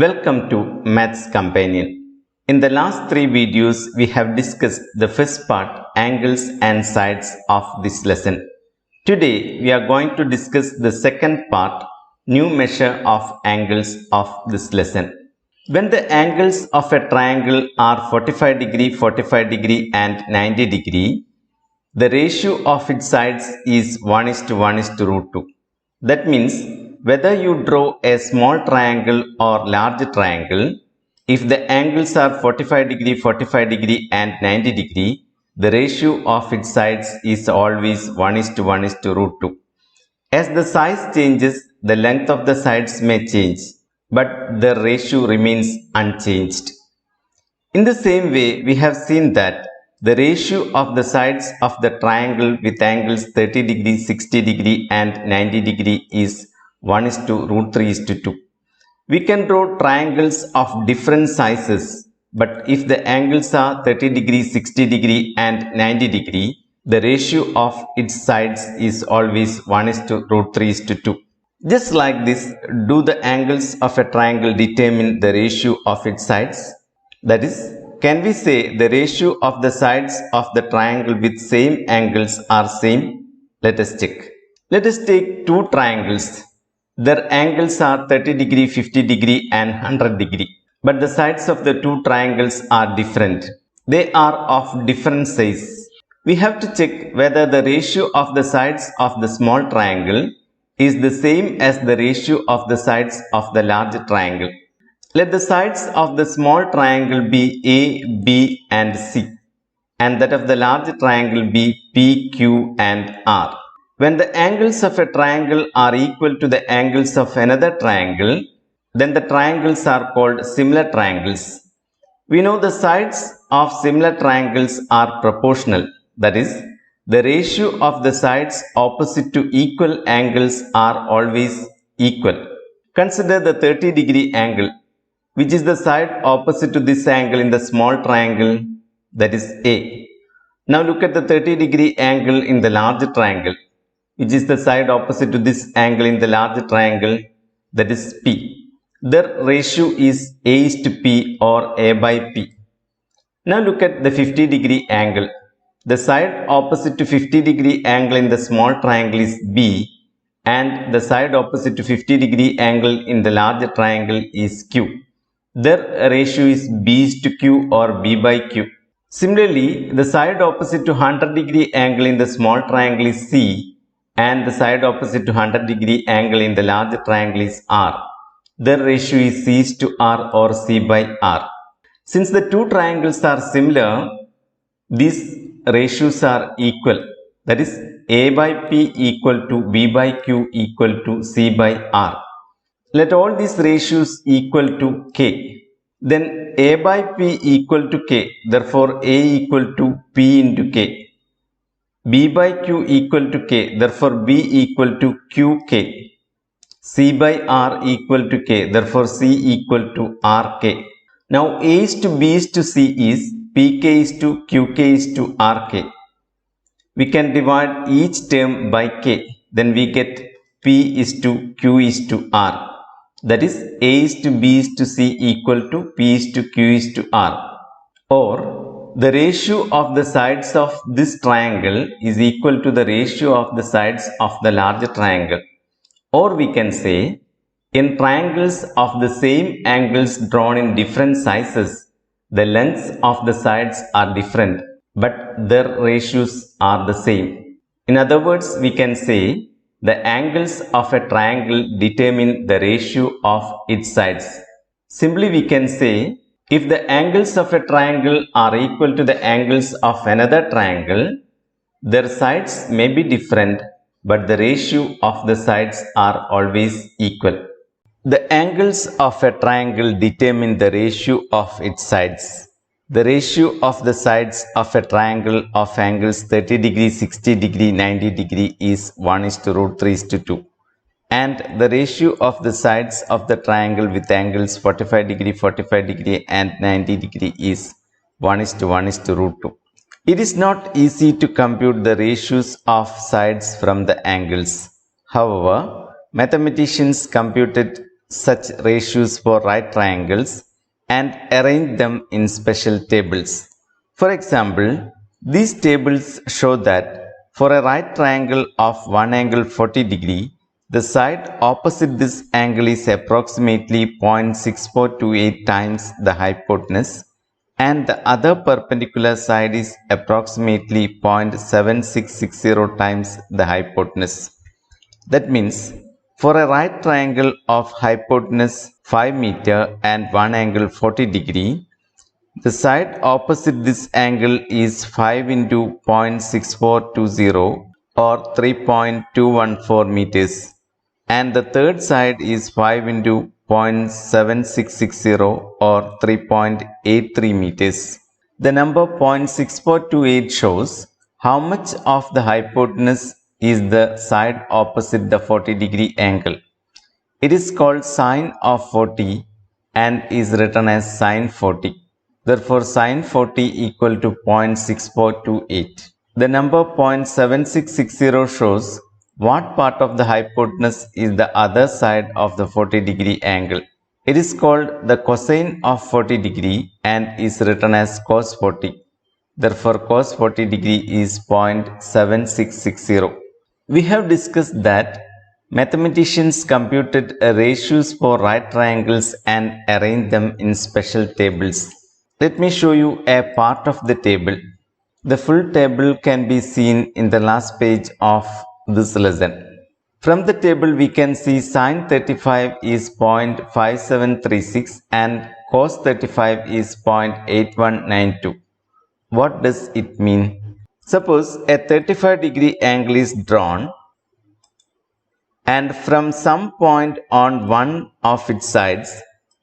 Welcome to Maths Companion. In the last three videos, we have discussed the first part, angles and sides of this lesson. Today, we are going to discuss the second part, new measure of angles of this lesson. When the angles of a triangle are 45 degree, 45 degree and 90 degree, the ratio of its sides is 1:1:√2. That means whether you draw a small triangle or large triangle, if the angles are 45 degree, 45 degree and 90 degree, the ratio of its sides is always 1:1:√2. As the size changes, the length of the sides may change, but the ratio remains unchanged. In the same way, we have seen that the ratio of the sides of the triangle with angles 30 degree, 60 degree and 90 degree is 1:√3:2. We can draw triangles of different sizes, but if the angles are 30 degree, 60 degree and 90 degree, the ratio of its sides is always 1:√3:2. Just like this, do the angles of a triangle determine the ratio of its sides? That is, can we say the ratio of the sides of the triangle with same angles are same? Let us check. Let us take two triangles. Their angles are 30 degree, 50 degree and 100 degree. But the sides of the two triangles are different. They are of different size. We have to check whether the ratio of the sides of the small triangle is the same as the ratio of the sides of the large triangle. Let the sides of the small triangle be A, B and C, and that of the large triangle be P, Q and R. When the angles of a triangle are equal to the angles of another triangle, then the triangles are called similar triangles. We know the sides of similar triangles are proportional. That is, the ratio of the sides opposite to equal angles are always equal. Consider the 30 degree angle, which is the side opposite to this angle in the small triangle, that is A. Now look at the 30 degree angle in the large triangle, which is the side opposite to this angle in the large triangle, that is P. Their ratio is A:P or A/P. Now look at the 50 degree angle. The side opposite to 50 degree angle in the small triangle is B, and the side opposite to 50 degree angle in the large triangle is Q. Their ratio is B:Q or B/Q. Similarly, the side opposite to 100 degree angle in the small triangle is C, and the side opposite to 100 degree angle in the large triangle is R. Their ratio is C:R or C/R. Since the two triangles are similar, these ratios are equal. That is, A/P equal to B/Q equal to C/R. Let all these ratios equal to K. Then A/P equal to K. Therefore, A equal to P into K. B/Q equal to K. Therefore, B equal to QK. C/R equal to K. Therefore, C equal to RK. Now, A::B::C is PK::QK::RK. We can divide each term by K. Then we get P::Q::R. That is, A::B::C equal to P::Q::R. Or, the ratio of the sides of this triangle is equal to the ratio of the sides of the large triangle. Or we can say, in triangles of the same angles drawn in different sizes, the lengths of the sides are different, but their ratios are the same. In other words, we can say, the angles of a triangle determine the ratio of its sides. Simply we can say, if the angles of a triangle are equal to the angles of another triangle, their sides may be different, but the ratio of the sides are always equal. The angles of a triangle determine the ratio of its sides. The ratio of the sides of a triangle of angles 30 degree, 60 degree, 90 degree is 1:√3:2. And the ratio of the sides of the triangle with angles 45 degree, 45 degree and 90 degree is 1:1:√2. It is not easy to compute the ratios of sides from the angles. However, mathematicians computed such ratios for right triangles and arrange them in special tables. For example, these tables show that for a right triangle of one angle 40 degree, the side opposite this angle is approximately 0.6428 times the hypotenuse and the other perpendicular side is approximately 0.7660 times the hypotenuse. That means for a right triangle of hypotenuse 5 meter and one angle 40 degree, the side opposite this angle is 5 into 0.6420 or 3.214 meters and the third side is 5 into 0.7660 or 3.83 meters. The number 0.6428 shows how much of the hypotenuse is the side opposite the 40 degree angle. It is called sine of 40 and is written as sine 40. Therefore, sine 40 equal to 0.6428. The number 0.7660 shows what part of the hypotenuse is the other side of the 40 degree angle. It is called the cosine of 40 degree and is written as cos 40. Therefore, cos 40 degree is 0.7660. We have discussed that mathematicians computed ratios for right triangles and arranged them in special tables. Let me show you a part of the table. The full table can be seen in the last page of this lesson. From the table we can see sine 35 is 0.5736 and cos 35 is 0.8192. What does it mean? Suppose a 35 degree angle is drawn and from some point on one of its sides,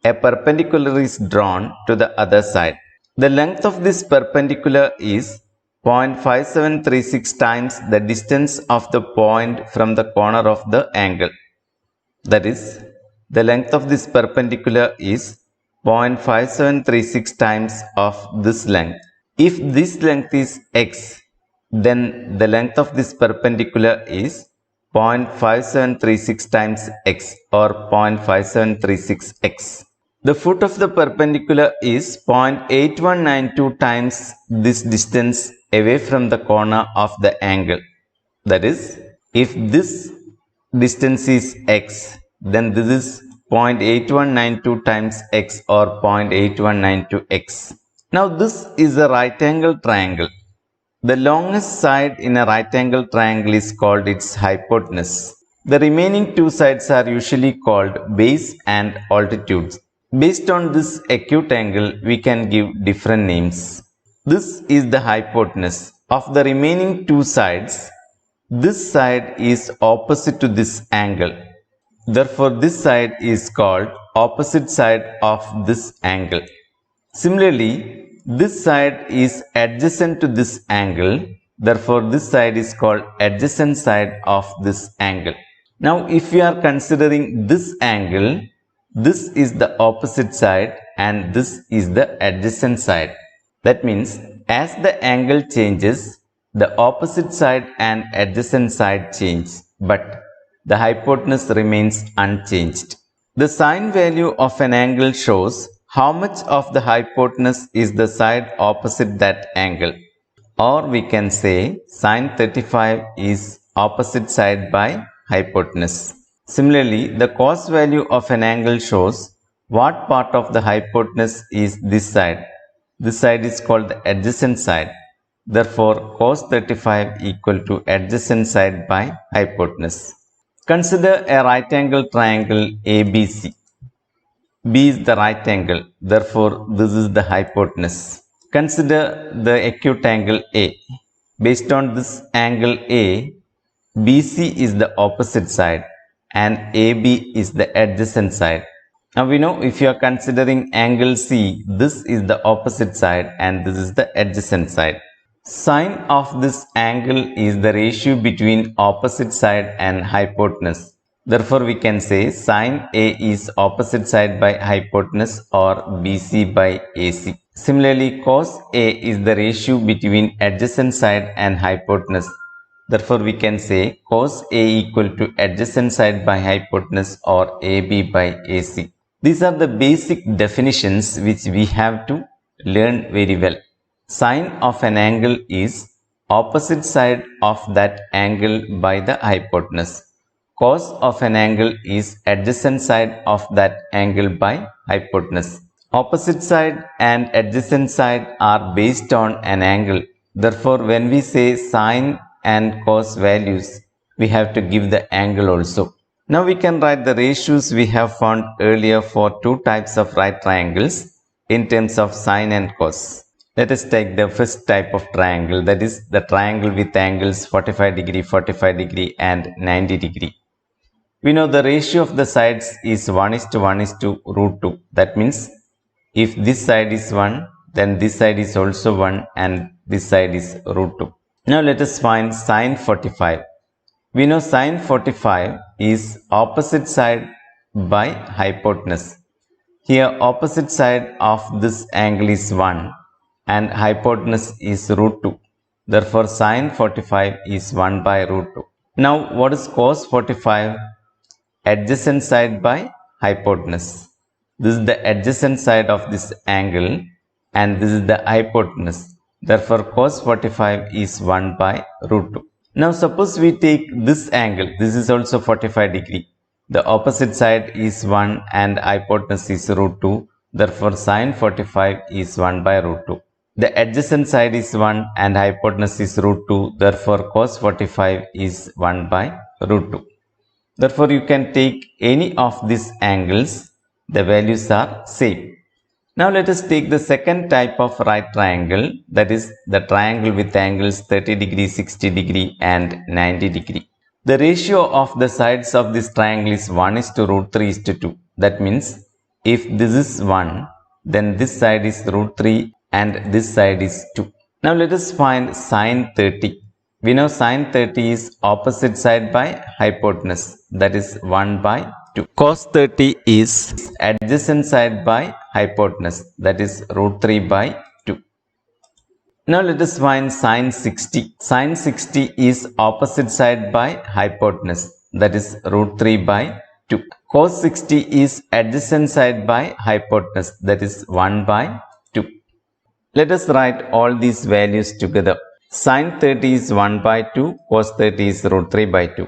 a perpendicular is drawn to the other side. The length of this perpendicular is 0.5736 times the distance of the point from the corner of the angle. That is, the length of this perpendicular is 0.5736 times of this length. If this length is x, then the length of this perpendicular is 0.5736 times x or 0.5736x. The foot of the perpendicular is 0.8192 times this distance away from the corner of the angle. That is, if this distance is x, then this is 0.8192 times x or 0.8192x. Now this is a right angle triangle. The longest side in a right angle triangle is called its hypotenuse. The remaining two sides are usually called base and altitudes. Based on this acute angle, we can give different names. This is the hypotenuse. Of the remaining two sides, this side is opposite to this angle. Therefore, this side is called opposite side of this angle. Similarly, this side is adjacent to this angle. Therefore, this side is called adjacent side of this angle. Now, if we are considering this angle, this is the opposite side and this is the adjacent side. That means, as the angle changes, the opposite side and adjacent side change, but the hypotenuse remains unchanged. The sine value of an angle shows how much of the hypotenuse is the side opposite that angle. Or we can say sine 35 is opposite side by hypotenuse. Similarly, the cos value of an angle shows what part of the hypotenuse is this side. This side is called the adjacent side. Therefore, cos 35 equal to adjacent side by hypotenuse. Consider a right angle triangle ABC. B is the right angle, therefore this is the hypotenuse. Consider the acute angle A. Based on this angle A, BC is the opposite side and AB is the adjacent side. Now we know if you are considering angle C, this is the opposite side and this is the adjacent side. Sine of this angle is the ratio between opposite side and hypotenuse. Therefore, we can say sine A is opposite side by hypotenuse or BC by AC. Similarly, cos A is the ratio between adjacent side and hypotenuse. Therefore, we can say cos A equal to adjacent side by hypotenuse or AB by AC. These are the basic definitions which we have to learn very well. Sine of an angle is opposite side of that angle by the hypotenuse. Cos of an angle is adjacent side of that angle by hypotenuse. Opposite side and adjacent side are based on an angle. Therefore, when we say sine and cos values, we have to give the angle also. Now we can write the ratios we have found earlier for two types of right triangles in terms of sine and cos. Let us take the first type of triangle, that is the triangle with angles 45 degree, 45 degree and 90 degree. We know the ratio of the sides is 1:1:√2. That means if this side is 1, then this side is also 1 and this side is √2. Now let us find sine 45. We know sine 45 is opposite side by hypotenuse. Here opposite side of this angle is 1 and hypotenuse is √2. Therefore sine 45 is 1 by √2. Now what is cos 45? Adjacent side by hypotenuse. This is the adjacent side of this angle and this is the hypotenuse. Therefore cos 45 is 1 by √2. Now suppose we take this angle, this is also 45 degree. The opposite side is 1 and hypotenuse is √2. Therefore sine 45 is 1 by √2. The adjacent side is 1 and hypotenuse is √2. Therefore cos 45 is 1 by √2. Therefore you can take any of these angles, the values are same. Now let us take the second type of right triangle, that is the triangle with angles 30 degree, 60 degree and 90 degree. The ratio of the sides of this triangle is 1:√3:2. That means if this is 1, then this side is √3 and this side is 2. Now let us find sine 30. We know sine 30 is opposite side by hypotenuse, that is 1 by 2. Cos 30 is adjacent side by hypotenuse, that is √3 by 2. Now let us find sine 60. Sine 60 is opposite side by hypotenuse, that is √3 by 2. Cos 60 is adjacent side by hypotenuse, that is 1 by 2. Let us write all these values together. Sine 30 is 1 by 2, cos 30 is √3 by 2.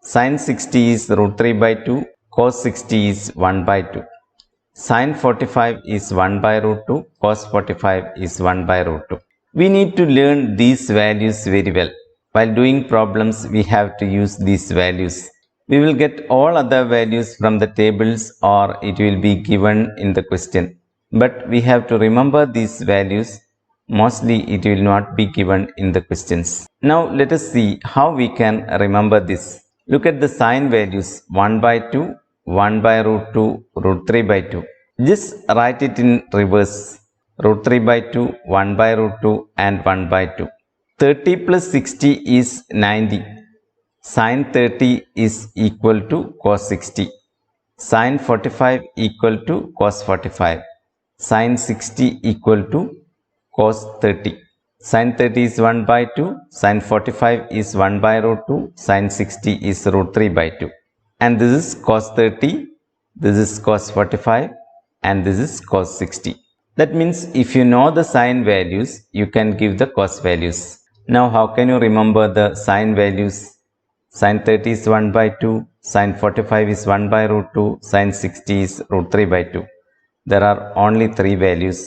Sine 60 is √3 by 2, cos 60 is 1 by 2. Sine 45 is 1 by √2, cos 45 is 1 by √2. We need to learn these values very well. While doing problems, we have to use these values. We will get all other values from the tables or it will be given in the question. But we have to remember these values. Mostly it will not be given in the questions. Now let us see how we can remember this. Look at the sine values 1 by 2, 1 by √2, √3 by 2. Just write it in reverse. √3 by 2, 1 by √2 and 1 by 2. 30 plus 60 is 90. Sine 30 is equal to cos 60. Sine 45 equal to cos 45. Sine 60 equal to cos 30. Sine 30 is 1 by 2, sine 45 is 1 by √2, sine 60 is √3 by 2. And this is cos 30, this is cos 45 and this is cos 60. That means if you know the sine values, you can give the cos values. Now how can you remember the sine values? Sine 30 is 1 by 2, sine 45 is 1 by √2, sine 60 is √3 by 2. There are only 3 values.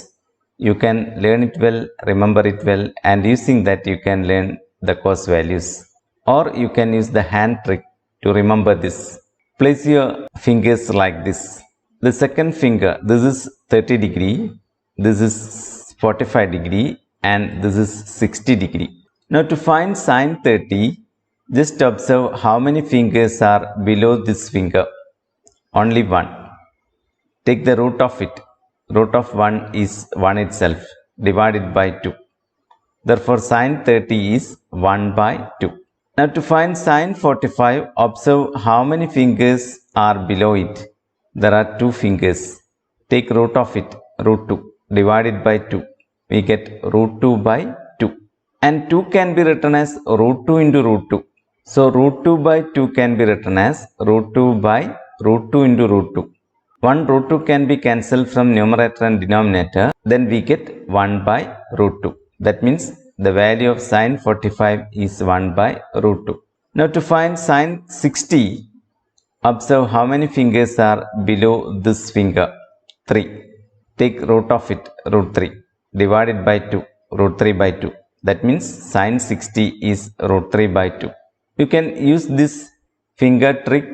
You can learn it well, remember it well, and using that you can learn the cos values. Or you can use the hand trick to remember this. Place your fingers like this. The second finger, this is 30 degree, this is 45 degree and this is 60 degree. Now to find sine 30, just observe how many fingers are below this finger. Only one. Take the root of it. Root of 1 is 1 itself, divided by 2. Therefore sine 30 is 1 by 2. Now to find sine 45, observe how many fingers are below it. There are 2 fingers. Take root of it, root 2, divided by 2. We get root 2 by 2. and 2 can be written as root 2 into root 2. So root 2 by 2 can be written as root 2 by root 2 into root 2. 1 root 2 can be cancelled from numerator and denominator. Then we get 1 by root 2. That means the value of sine 45 is 1 by root 2. Now to find sine 60, observe how many fingers are below this finger. 3. Take root of it, root 3. Divide it by 2, root 3 by 2. That means sine 60 is root 3 by 2. You can use this finger trick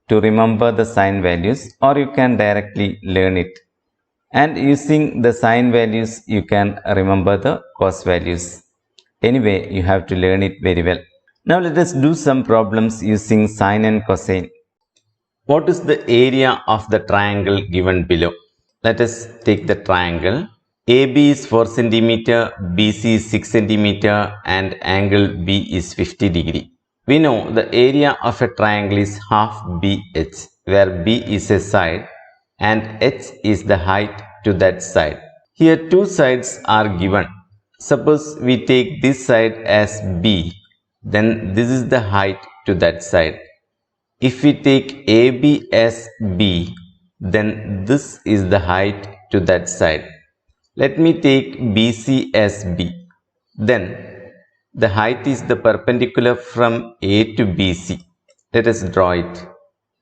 to remember the sine values, or you can directly learn it. And using the sine values, you can remember the cos values. Anyway, you have to learn it very well. Now let us do some problems using sine and cosine. What is the area of the triangle given below? Let us take the triangle. AB is 4 cm, BC is 6 cm, and angle B is 50 degree. We know the area of a triangle is half BH, where B is a side and H is the height to that side. Here two sides are given. Suppose we take this side as B, then this is the height to that side. If we take AB as B, then this is the height to that side. Let me take BC as B. Then the height is the perpendicular from A to BC. Let us draw it.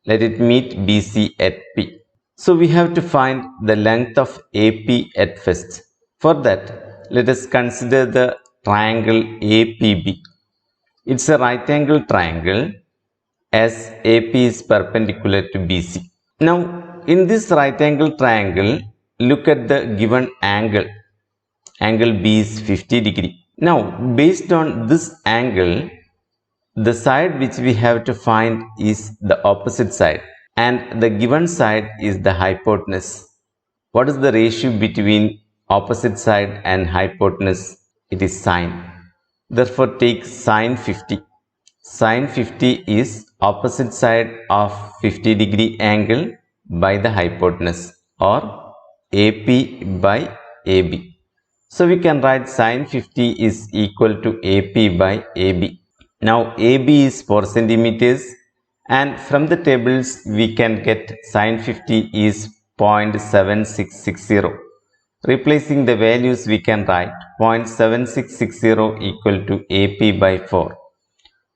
Let it meet BC at P. So we have to find the length of AP at first. For that, let us consider the triangle APB. It's a right angle triangle as AP is perpendicular to BC. Now, in this right angle triangle, look at the given angle. Angle B is 50 degree. Now, based on this angle, the side which we have to find is the opposite side, and the given side is the hypotenuse. What is the ratio between opposite side and hypotenuse? It is sine. Therefore, take sine 50. Sine 50 is opposite side of 50 degree angle by the hypotenuse, or AP by AB. So we can write sine 50 is equal to AP by AB. Now AB is 4 centimeters, and from the tables we can get sine 50 is 0.7660. Replacing the values, we can write 0.7660 equal to AP by 4.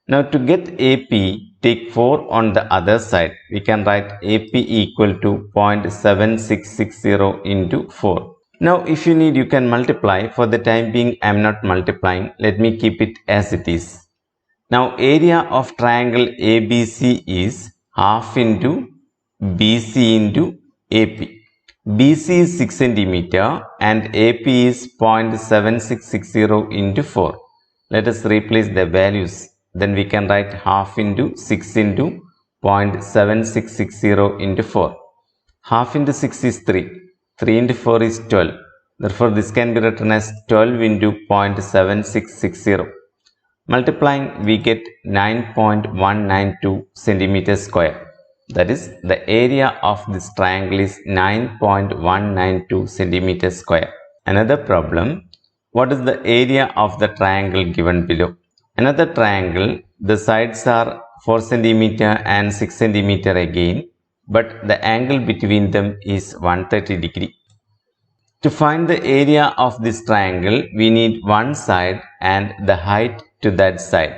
Now to get AP, take 4 on the other side. We can write AP equal to 0.7660 into 4. Now if you need, you can multiply. For the time being, I am not multiplying. Let me keep it as it is. Now area of triangle ABC is half into BC into AP. BC is 6 cm and AP is 0.7660 into 4. Let us replace the values. Then we can write half into 6 into 0.7660 into 4. Half into 6 is 3. 3 into 4 is 12. Therefore, this can be written as 12 into 0.7660. Multiplying, we get 9.192 centimeter square. That is, the area of this triangle is 9.192 centimeter square. Another problem. What is the area of the triangle given below? Another triangle, the sides are 4 cm and 6 cm again, but the angle between them is 130 degree. To find the area of this triangle, we need one side and the height to that side.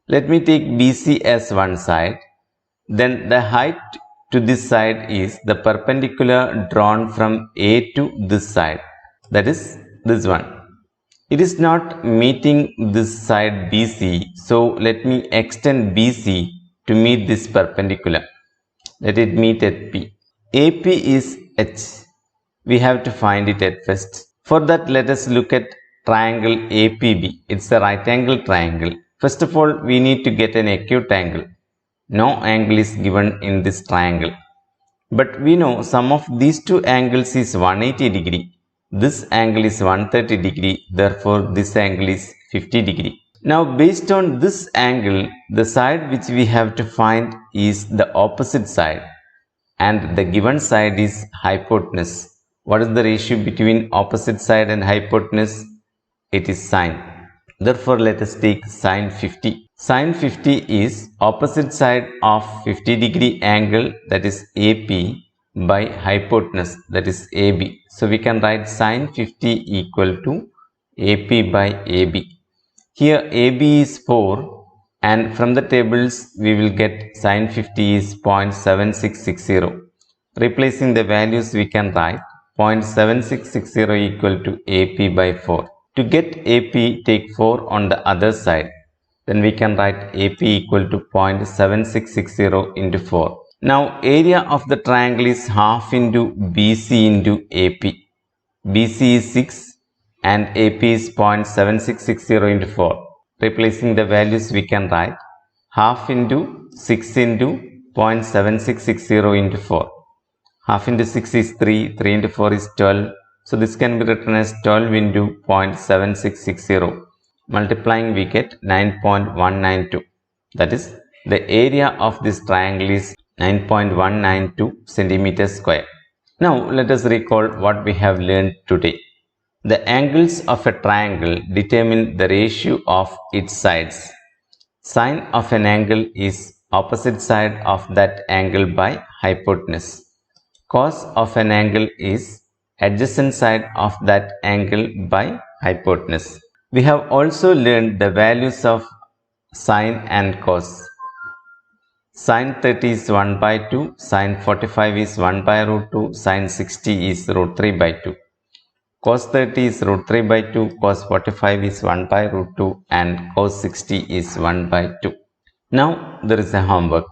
Let me take BC as one side. Then the height to this side is the perpendicular drawn from A to this side. That is this one. It is not meeting this side BC, so let me extend BC to meet this perpendicular. Let it meet at P. AP is H. We have to find it at first. For that, let us look at triangle APB. It's a right angle triangle. First of all, we need to get an acute angle. No angle is given in this triangle. But we know sum of these two angles is 180 degree. This angle is 130 degree. Therefore, this angle is 50 degree. Now, based on this angle, the side which we have to find is the opposite side. And the given side is hypotenuse. What is the ratio between opposite side and hypotenuse? It is sine. Therefore, let us take sine 50. Sine 50 is opposite side of 50 degree angle, that is AP, by hypotenuse, that is AB. So we can write sine 50 equal to AP by AB. Here AB is 4 and from the tables we will get sine 50 is 0.7660. Replacing the values we can write 0.7660 equal to AP by 4. To get AP, take 4 on the other side. Then we can write AP equal to 0.7660 into 4. Now area of the triangle is half into BC into AP. BC is 6 and AP is 0.7660 into 4. Replacing the values we can write half into 6 into 0.7660 into 4. Half into 6 is 3, 3 into 4 is 12. So this can be written as 12 into 0.7660. Multiplying we get 9.192. That is, the area of this triangle is 9.192 centimeters square. Now let us recall what we have learned today. The angles of a triangle determine the ratio of its sides. Sine of an angle is opposite side of that angle by hypotenuse. Cos of an angle is adjacent side of that angle by hypotenuse. We have also learned the values of sine and cos. Sine 30 is 1 by 2, sine 45 is 1 by root 2, sine 60 is root 3 by 2. Cos 30 is root 3 by 2, cos 45 is 1 by root 2 and cos 60 is 1 by 2. Now there is a homework.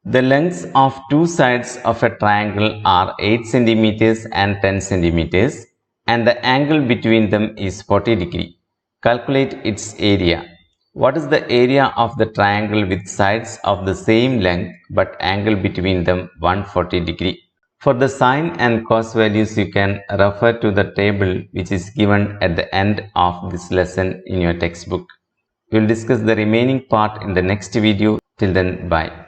The lengths of two sides of a triangle are 8 centimeters and 10 centimeters and the angle between them is 40 degree. Calculate its area. What is the area of the triangle with sides of the same length but angle between them 140 degree? For the sine and cos values, you can refer to the table which is given at the end of this lesson in your textbook. We will discuss the remaining part in the next video. Till then, bye.